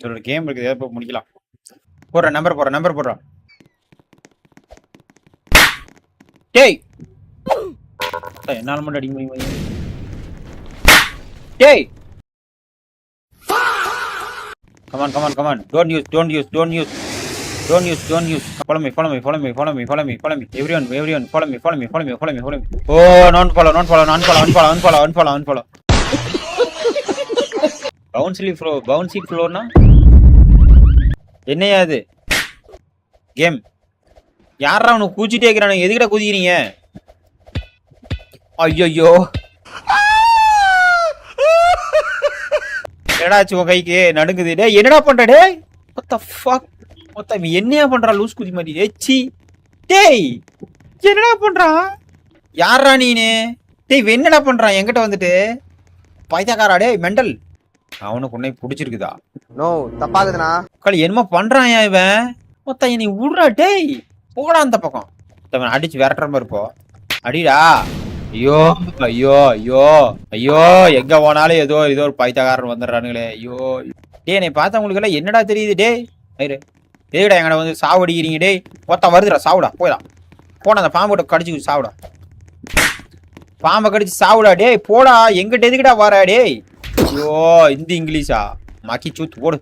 ஒரு கேம் இருக்குது, ஏதோ முடிக்கலாம். போடுற நம்பர் போடுறான். டேய் என்னால மட்டும் அடிக்க முடியுமா? டேய் come on don't use follow me everyone follow me oh non follow unfollow bouncy floor na என்னையா இது கேம்? யாரா உனக்கு கூச்சிட்டே இருக்கிறானுங்க? எதுக்கிட்ட குதிக்கிறீங்க? ஐயோ என்னடாச்சு உன் கைக்கு நடுங்குது? டே என்னடா பண்ற? டே what the fuck மொத்தம் என்னையா பண்றா லூஸ் குதி மாதிரி? ஏச்சி டேய் என்னடா பண்றான்? யாரா நீனு? டேய் என்னடா பண்றான் என்கிட்ட வந்துட்டு? பைத்தியக்காரா டேய் மெண்டல். அவனுக்கு உன்னை பிடிச்சிருக்குதா? நோ தப்பாகுதுண்ணா. களி என்னமோ பண்றான் இவன். மொத்தம் நீ விடுறா டேய், போடா அந்த பக்கம். அடிச்சு விரட்டுற மாதிரி இருப்போம். அடிடா. ஐயோ ஐயோ ஐயோ ஐயோ எங்க போனாலும் ஏதோ ஒரு பைத்தியக்காரன் வந்துடுறானுங்களே. ஐயோ டே என்னை பார்த்தவங்களுக்கு எல்லாம் என்னடா தெரியுது? டே ஐயரு ஏடா எங்கட வந்து சாவு அடிக்கிறீங்க? டே ஒருத்தன் வருதுடா, சாவுடா போயிடா. போன அந்த பாம்பை கடிச்சு சாவுடா, பாம்பை கடிச்சு சாவுடா. டேய் போடா, எங்கிட்ட எதுக்கிட்டா வர? டேய் ஐயோ இந்த இங்கிலீஷா மக்கி சூத்து போடு.